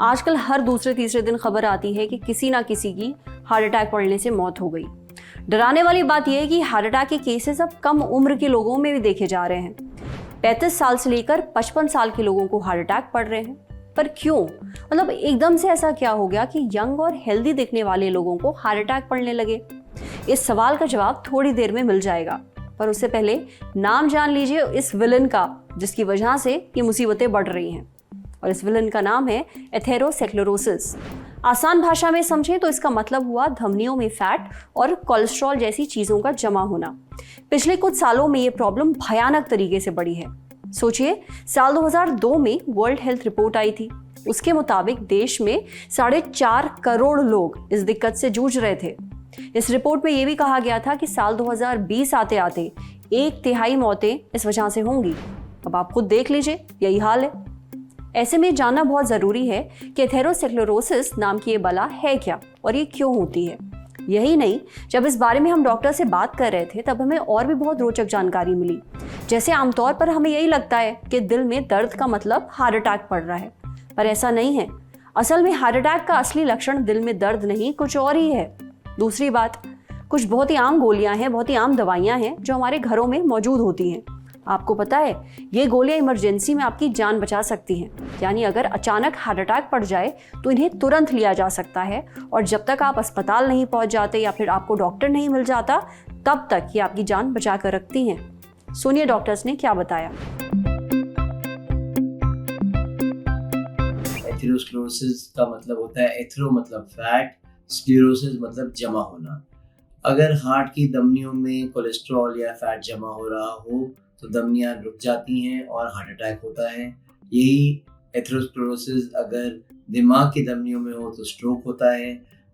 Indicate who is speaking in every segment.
Speaker 1: आजकल हर दूसरे तीसरे दिन खबर आती है कि किसी ना किसी की हार्ट अटैक पड़ने से मौत हो गई। डराने वाली बात यह है कि हार्ट अटैक के केसेस अब कम उम्र के लोगों में भी देखे जा रहे हैं। 35 साल से लेकर 55 साल के लोगों को हार्ट अटैक पड़ रहे हैं। पर क्यों? मतलब एकदम से ऐसा क्या हो गया कि यंग और हेल्दी दिखने वाले लोगों को हार्ट अटैक पड़ने लगे? इस सवाल का जवाब थोड़ी देर में मिल जाएगा, पर उससे पहले नाम जान लीजिए इस विलन का, जिसकी वजह से ये मुसीबतें बढ़ रही हैं। और इस विलन का नाम है एथेरोस्क्लेरोसिस। आसान भाषा में समझें तो इसका मतलब हुआ धमनियों में फैट और कोलेस्ट्रॉल जैसी चीज़ों का जमा होना। पिछले कुछ सालों में ये प्रॉब्लम भयानक तरीके से बढ़ी है। सोचिए, साल 2002 में वर्ल्ड हेल्थ रिपोर्ट आई थी। उसके मुताबिक देश में 4.5 करोड़ लोग इस दिक्कत से जूझ रहे थे। इस रिपोर्ट में यह भी कहा गया था कि साल 2020 आते आते 1/3 मौतें इस वजह से होंगी। अब आप खुद देख लीजिए, यही हाल है। ऐसे में जानना बहुत ज़रूरी है कि एथेरोस्क्लेरोसिस नाम की ये बला है क्या और ये क्यों होती है। यही नहीं, जब इस बारे में हम डॉक्टर से बात कर रहे थे तब हमें और भी बहुत रोचक जानकारी मिली। जैसे आमतौर पर हमें यही लगता है कि दिल में दर्द का मतलब हार्ट अटैक पड़ रहा है, पर ऐसा नहीं है। असल में हार्ट अटैक का असली लक्षण दिल में दर्द नहीं, कुछ और ही है। दूसरी बात, कुछ बहुत ही आम गोलियां हैं, बहुत ही आम दवाइयां हैं जो हमारे घरों में मौजूद होती हैं। आपको पता है, ये गोलियां इमरजेंसी में आपकी जान बचा सकती हैं। यानी अगर अचानक हार्ट अटैक पड़ जाए तो इन्हें तुरंत लिया जा सकता है, और जब तक आप अस्पताल नहीं पहुंच जाते या फिर आपको डॉक्टर नहीं मिल जाता, तब तक ये आपकी जान बचा कर रखती हैं। सुनिए डॉक्टर्स ने क्या बताया।
Speaker 2: एथेरोस्क्लेरोसिस का मतलब होता है, एथेरो मतलब फैट, स्क्लेरोसिस मतलब जमा होना। अगर हार्ट की धमनियों में कोलेस्ट्रॉल या फैट जमा हो रहा हो तो धमनियां रुक जाती हैं और हार्ट अटैक होता है। यही एथेरोस्क्लेरोसिस अगर दिमाग की धमनियों में हो तो स्ट्रोक होता है।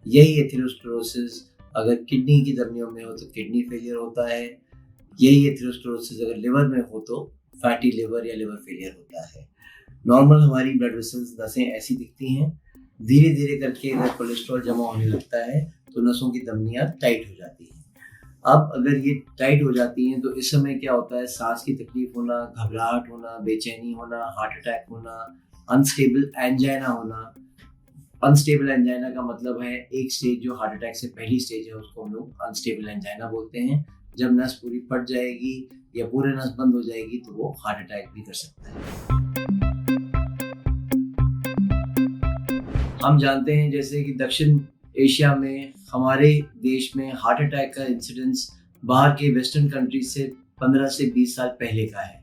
Speaker 2: यही एथेरोस्क्लेरोसिस अगर किडनी की धमनियों में हो तो किडनी फेलियर होता है। यही एथेरोस्क्लेरोसिस अगर लिवर में हो तो फैटी लिवर या लिवर फेलियर होता है। नॉर्मल हमारी ब्लड वेसल्स नसें ऐसी दिखती हैं। धीरे धीरे करके अगर कोलेस्ट्रॉल जमा होने लगता है तो नसों की धमनियां टाइट हो जाती हैं। अब अगर ये टाइट हो जाती हैं तो इस समय क्या होता है, सांस की तकलीफ होना, घबराहट होना, बेचैनी होना, हार्ट अटैक होना, अनस्टेबल एंजाइना होना। अनस्टेबल एंजाइना का मतलब है एक स्टेज जो हार्ट अटैक से पहली स्टेज है उसको हम लोग अनस्टेबल एंजाइना बोलते हैं। जब नस पूरी फट जाएगी या पूरे नस बंद हो जाएगी तो वो हार्ट अटैक भी कर सकता है। हम जानते हैं जैसे कि दक्षिण एशिया में, हमारे देश में हार्ट अटैक का इंसिडेंस बाहर के वेस्टर्न कंट्रीज से 15 से 20 साल पहले का है।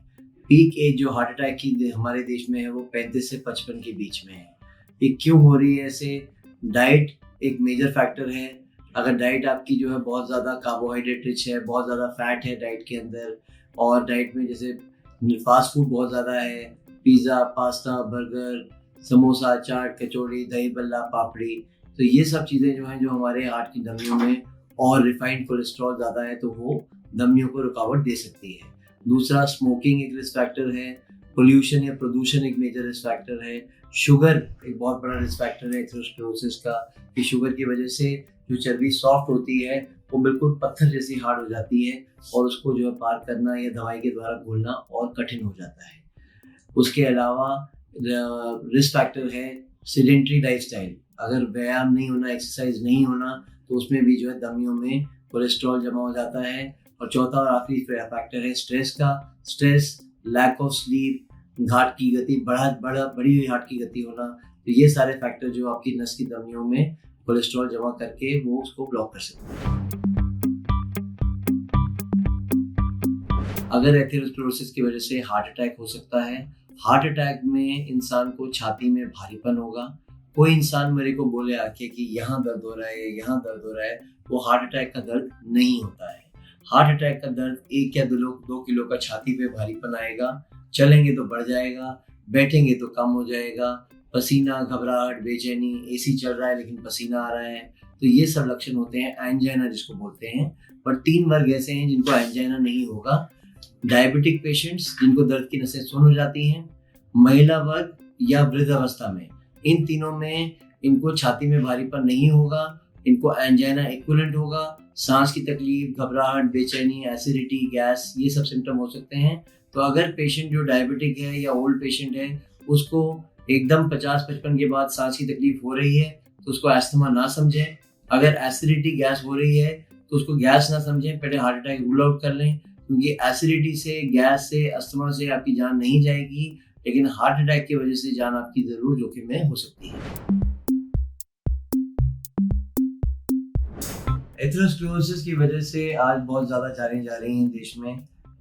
Speaker 2: पीक एज जो हार्ट अटैक की हमारे देश में है वो 35 से 55 के बीच में है। ये क्यों हो रही है ऐसे? डाइट एक मेजर फैक्टर है। अगर डाइट आपकी जो है बहुत ज़्यादा कार्बोहाइड्रेट रिच है, बहुत ज़्यादा फैट है डाइट के अंदर, और डाइट में जैसे फास्ट फूड बहुत ज़्यादा है, पिज़्ज़ा, पास्ता, बर्गर, समोसा, चाट, कचौड़ी, दही बल्ला, पापड़ी, तो ये सब चीज़ें जो हैं जो हमारे हार्ट की धमनियों में, और रिफाइंड कोलेस्ट्रॉल ज़्यादा है तो वो धमनियों को रुकावट दे सकती है। दूसरा, स्मोकिंग एक रिस्क फैक्टर है। पोल्यूशन या प्रदूषण एक मेजर रिस्क फैक्टर है। शुगर एक बहुत बड़ा रिस्क फैक्टर है एथेरोस्क्लेरोसिस का, कि शुगर की वजह से जो चर्बी सॉफ्ट होती है वो बिल्कुल पत्थर जैसी हार्ड हो जाती है, और उसको जो है पार करना या दवाई के द्वारा घोलना और कठिन हो जाता है। उसके अलावा रिस्क फैक्टर है सेडेंटरी लाइफस्टाइल। अगर व्यायाम नहीं होना, एक्सरसाइज नहीं होना, तो उसमें भी जो है धमनियों में कोलेस्ट्रॉल जमा हो जाता है। और चौथा और आखिरी फैक्टर है स्ट्रेस का। Stress, lack of sleep, heart की गति बड़ी हुई हार्ट की गति होना, तो ये सारे फैक्टर जो आपकी नस की धमनियों में कोलेस्ट्रॉल जमा करके वो उसको ब्लॉक कर सकते हैं। अगर एथेरोस्क्लेरोसिस की वजह से हार्ट अटैक हो सकता है। हार्ट अटैक में इंसान को छाती में भारीपन होगा। कोई इंसान मेरे को बोले आके कि यहाँ दर्द हो रहा है, यहाँ दर्द हो रहा है, वो हार्ट अटैक का दर्द नहीं होता है। हार्ट अटैक का दर्द 1 या 2 किलो का छाती पे भारीपन आएगा। चलेंगे तो बढ़ जाएगा, बैठेंगे तो कम हो जाएगा। पसीना, घबराहट, बेचैनी, एसी चल रहा है लेकिन पसीना आ रहा है, तो ये सब लक्षण होते हैं एंजाइना जिसको बोलते हैं। पर 3 वर्ग ऐसे हैं जिनको एंजाइना नहीं होगा। डायबिटिक पेशेंट्स जिनको दर्द की नसें सुन्न हो जाती हैं, महिला वर्ग या वृद्ध अवस्था में, इन तीनों में इनको छाती में भारीपन नहीं होगा, इनको एंजाइना इक्विवेलेंट होगा, सांस की तकलीफ, घबराहट, बेचैनी, एसिडिटी, गैस, ये सब सिम्टम हो सकते हैं। तो अगर पेशेंट जो डायबिटिक है या ओल्ड पेशेंट है उसको एकदम 50-55 के बाद सांस की तकलीफ हो रही है तो उसको अस्थमा ना समझें। अगर एसिडिटी, गैस हो रही है तो उसको गैस ना समझें, पहले हार्ट अटैक रूल आउट कर लें, क्योंकि एसिडिटी से, गैस से, अस्थमा से आपकी जान नहीं जाएगी, लेकिन हार्ट अटैक की वजह से जान आपकी ज़रूर जोखिम में हो सकती है। एथेरोस्क्लेरोसिस की वजह से आज बहुत ज़्यादा जानें जा रही हैं देश में।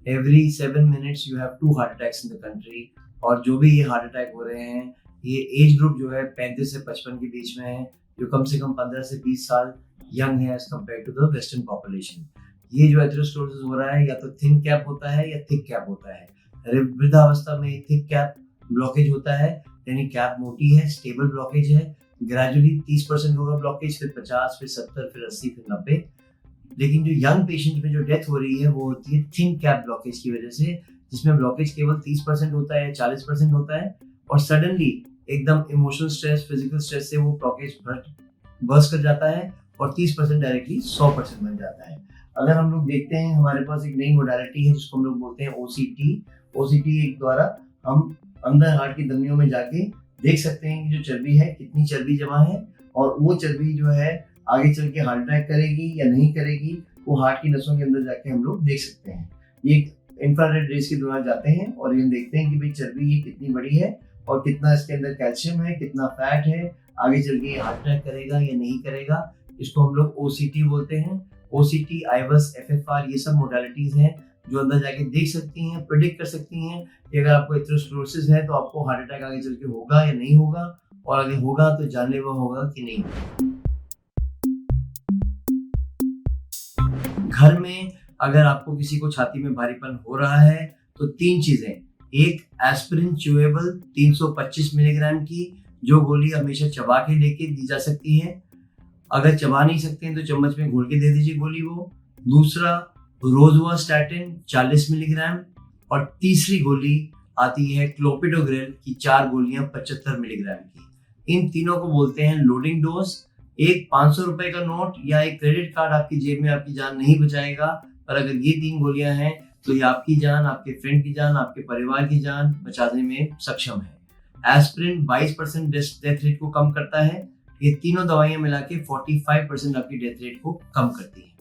Speaker 2: Every 7 minutes you have 2 heart attacks in the country. और जो भी ये हार्ट अटैक हो रहे हैं ये एज ग्रुप जो है 35 से 55 के बीच में है, जो कम से कम 15 से 20 साल यंग है as compare to the western population. ये जो एथेरोस्क्लेरोसिस हो रहा है या तो थिन कैप होता है या थिक कैप होता है। वृद्धावस्था में थिक कैप ब्लॉकेज होता है, यानी कैप मोटी है, स्टेबल ब्लॉकेज है। ग्रेजुअली 30% होगा ब्लॉकेज, फिर 50, फिर 70, फिर 80, फिर 90। लेकिन जो यंग पेशेंट में जो डेथ हो रही है वो होती है थिन कैप ब्लॉकेज की वजह से, जिसमें ब्लॉकेज केवल 30% होता है, 40% होता है, और सडनली एकदम इमोशनल स्ट्रेस, फिजिकल स्ट्रेस से वो ब्लॉकेज बर्स्ट कर जाता है और 30% डायरेक्टली 100% बन जाता है। अगर हम लोग देखते हैं, हमारे पास एक नई मोडालिटी है जिसको हम लोग बोलते हैं ओसीटी द्वारा हम अंदर हार्ट की धमनियों में जाके देख सकते हैं कि जो चर्बी है कितनी चर्बी जमा है, और वो चर्बी जो है आगे चल के हार्ट अटैक करेगी या नहीं करेगी, वो हार्ट की नसों के अंदर जाके हम लोग देख सकते हैं। ये इंफ्रारेड रेज के द्वारा जाते हैं और ये देखते हैं कि भाई चर्बी ये कितनी बड़ी है और कितना इसके अंदर कैल्शियम है, कितना फैट है, आगे चल के हार्ट अटैक करेगा या नहीं करेगा। इसको हम लोग ओसीटी बोलते हैं। ओसीटी, आईवस, एफएफआर, ये सब मोडालिटीज हैं जो अंदर जाके देख सकती हैं, प्रेडिक्ट कर सकती हैं कि अगर आपको एथेरोस्क्लेरोसिस है तो आपको हार्ट अटैक आगे चल के होगा या नहीं होगा, और अगर होगा तो जानलेवा होगा कि नहीं। घर में अगर आपको किसी को छाती में भारीपन हो रहा है तो 3 चीजें, एक एस्पिरिन च्यूएबल 325 मिलीग्राम की, जो गोली हमेशा चबा के लेके दी जा सकती है। अगर चबा नहीं सकते हैं तो चम्मच में घोल के दे दीजिए गोली वो। दूसरा रोजुवास्टैटिन 40 मिलीग्राम, और तीसरी गोली आती है क्लोपिडोग्रेल की 4 गोलियां 75 मिलीग्राम की। इन तीनों को बोलते हैं लोडिंग डोज। एक 500 रुपए का नोट या एक क्रेडिट कार्ड आपकी जेब में आपकी जान नहीं बचाएगा, पर अगर ये 3 गोलियां हैं तो ये आपकी जान, आपके फ्रेंड की जान, आपके परिवार की जान बचाने में सक्षम है। एस्पिरिन 22% डेथ रेट को कम करता है। ये तीनों दवाइयां मिला के 45% आपकी डेथ रेट को कम करती है।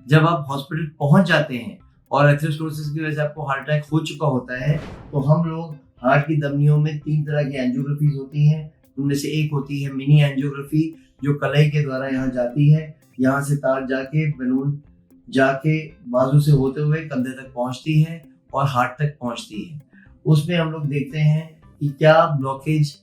Speaker 2: जब आप हॉस्पिटल पहुंच जाते हैं और एथेरोस्क्लेरोसिस की वजह से आपको हार्ट अटैक हो चुका होता है, तो हम लोग हार्ट की धमनियों में 3 तरह की एंजियोग्राफीज होती हैं। उनमें से एक होती है मिनी एंजियोग्राफी, जो कलाई के द्वारा यहाँ जाती है, यहाँ से तार जाके बैलून जाके बाजू से होते हुए कंधे तक पहुंचती है और हार्ट तक पहुंचती है। उसमें हम लोग देखते हैं कि क्या ब्लॉकेज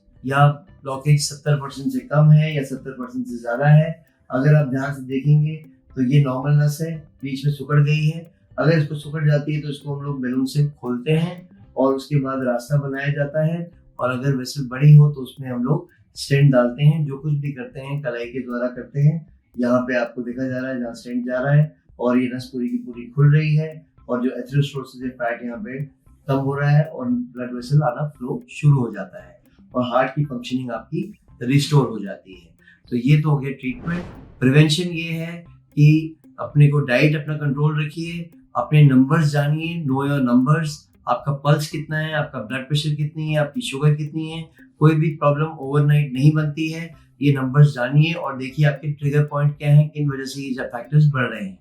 Speaker 2: 70% से कम है या 70% से ज्यादा है। अगर आप ध्यान से देखेंगे तो ये नॉर्मल नस है, बीच में सिकुड़ गई है। अगर इसको सिकुड़ जाती है तो इसको हम लोग बैलून से खोलते हैं और उसके बाद रास्ता बनाया जाता है, और अगर वेसल बड़ी हो तो उसमें हम लोग स्टेंट डालते हैं। जो कुछ भी करते हैं कलाई के द्वारा करते हैं। यहाँ पे आपको देखा जा रहा है जहाँ स्टेंट जा रहा है और ये नस पूरी की पूरी खुल रही है, और जो एथेरोस्क्लेरोसिस है फैट यहाँ पे कम हो रहा है और ब्लड वेसल आना फ्लो शुरू हो जाता है और हार्ट की फंक्शनिंग आपकी रिस्टोर हो जाती है। तो ये तो हो गया ट्रीटमेंट। प्रिवेंशन ये है कि अपने को डाइट अपना कंट्रोल रखिए, अपने नंबर्स जानिए, नो योर नंबर्स। आपका पल्स कितना है, आपका ब्लड प्रेशर कितनी है, आपकी शुगर कितनी है। कोई भी प्रॉब्लम ओवरनाइट नहीं बनती है। ये नंबर्स जानिए और देखिए आपके ट्रिगर पॉइंट क्या है, किन वजह से ये फैक्टर्स बढ़ रहे हैं।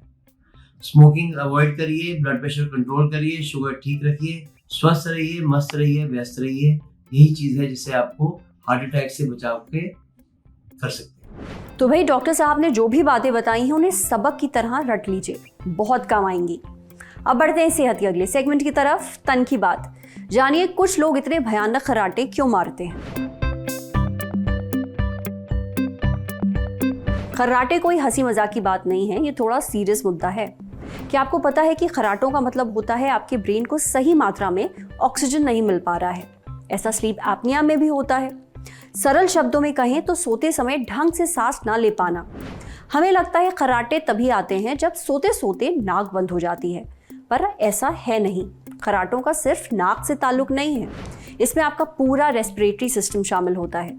Speaker 2: स्मोकिंग अवॉइड करिए, ब्लड प्रेशर कंट्रोल करिए, शुगर ठीक रखिए, स्वस्थ रहिए, मस्त रहिए, व्यस्त रहिए। यही चीज है जिससे आपको हार्ट अटैक से बचाव के कर सकते हैं।
Speaker 1: तो भाई डॉक्टर साहब ने जो भी बातें बताई हैं उन्हें सबक की तरह रट लीजिए, बहुत काम आएंगी। अब बढ़ते हैं सेहत के अगले सेगमेंट की तरफ, तन की बात। जानिए कुछ लोग इतने भयानक खर्राटे क्यों मारते हैं। खर्राटे कोई हंसी मजाक की बात नहीं है, ये थोड़ा सीरियस मुद्दा है। क्या आपको पता है कि खर्राटों का मतलब होता है आपके ब्रेन को सही मात्रा में ऑक्सीजन नहीं मिल पा रहा है। ऐसा स्लीप एपनिया में भी होता है। सरल शब्दों में कहें तो सोते समय ढंग से सांस ना ले पाना। हमें लगता है खर्राटे तभी आते हैं जब सोते सोते नाक बंद हो जाती है, पर ऐसा है नहीं। खर्राटों का सिर्फ नाक से ताल्लुक नहीं है, इसमें आपका पूरा रेस्पिरेटरी सिस्टम शामिल होता है।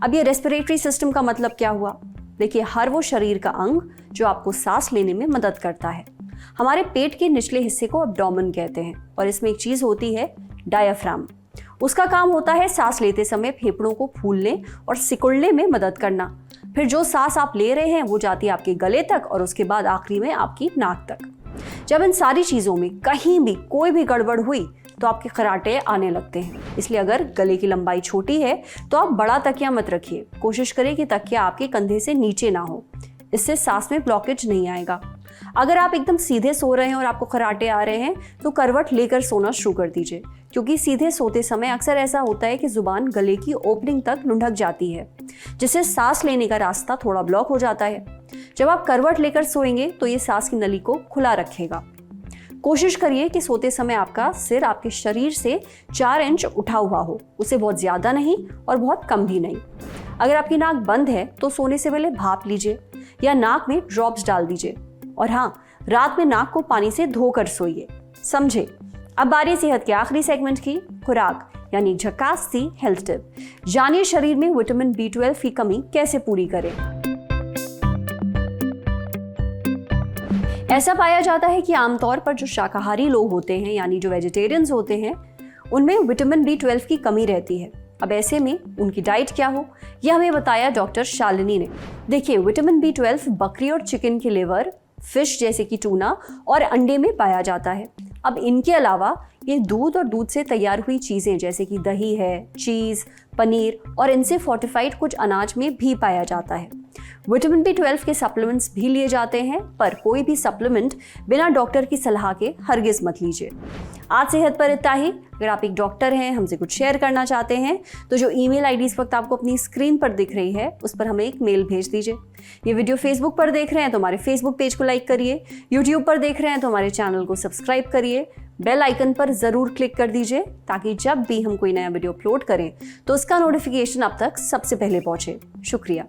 Speaker 1: अब ये रेस्पिरेटरी सिस्टम का मतलब क्या हुआ? देखिए, हर वो शरीर का अंग जो आपको सांस लेने में मदद करता है। हमारे पेट के निचले हिस्से को एब्डोमेन कहते हैं और इसमें एक चीज होती है डायाफ्राम। उसका काम होता है सांस लेते समय फेफड़ों को फूलने और सिकुड़ने में मदद करना। फिर जो सांस आप ले रहे हैं वो जाती है आपके गले तक और उसके बाद आखिरी में आपकी नाक तक। जब इन सारी चीजों में कहीं भी कोई भी गड़बड़ हुई तो आपके खराटे आने लगते हैं। इसलिए अगर गले की लंबाई छोटी है तो आप बड़ा तकिया मत रखिए। कोशिश करें कि तकिया आपके कंधे से नीचे ना हो, इससे सांस में ब्लॉकेज नहीं आएगा। अगर आप एकदम सीधे सो रहे हैं और आपको खराटे आ रहे हैं तो करवट लेकर सोना शुरू कर दीजिए, क्योंकि सीधे सोते समय अक्सर ऐसा होता है कि जुबान गले की ओपनिंग तक लुढ़क जाती है, जिससे सांस लेने का रास्ता थोड़ा ब्लॉक हो जाता है। जब आप करवट लेकर सोएंगे तो ये सांस की नली को खुला रखेगा। कोशिश करिए कि सोते समय आपका सिर आपके शरीर से 4 इंच उठा हुआ हो, उसे बहुत ज्यादा नहीं और बहुत कम भी नहीं। अगर आपकी नाक बंद है तो सोने से पहले भाप लीजिए या नाक में ड्रॉप्स डाल दीजिए। और हाँ, रात में नाक को पानी से धोकर सोइए। समझे? अब बारी सेहत के आखिरी सेगमेंट की, खुराक यानी झकास सी हेल्थ टिप। जानिए शरीर में विटामिन B12 की कमी कैसे पूरी करें। ऐसा पाया जाता है कि आमतौर पर जो शाकाहारी लोग होते हैं यानी जो वेजिटेरियंस होते हैं, उनमें विटामिन B12 की कमी रहती है। अब ऐसे में उनकी डाइट क्या हो, यह हमें बताया डॉक्टर शालिनी ने। देखिए, विटामिन B12 बकरी और चिकन की लिवर, फिश जैसे कि टूना और अंडे में पाया जाता है। अब इनके अलावा ये दूध और दूध से तैयार हुई चीज़ें जैसे कि दही है, चीज़, पनीर और इनसे फोर्टिफाइड कुछ अनाज में भी पाया जाता है। विटामिन B12 के सप्लीमेंट्स भी लिए जाते हैं, पर कोई भी सप्लीमेंट बिना डॉक्टर की सलाह के हरगिज मत लीजिए। आज सेहत पर इतना ही। अगर आप एक डॉक्टर हैं, हमसे कुछ शेयर करना चाहते हैं तो जो ईमेल आईडी इस वक्त आपको अपनी स्क्रीन पर दिख रही है उस पर हमें एक मेल भेज दीजिए। ये वीडियो फेसबुक पर देख रहे हैं तो हमारे फेसबुक पेज को लाइक करिए, यूट्यूब पर देख रहे हैं तो हमारे चैनल को सब्सक्राइब करिए, बेल आइकन पर ज़रूर क्लिक कर दीजिए ताकि जब भी हम कोई नया वीडियो अपलोड करें तो उसका नोटिफिकेशन आप तक सबसे पहले पहुंचे। शुक्रिया।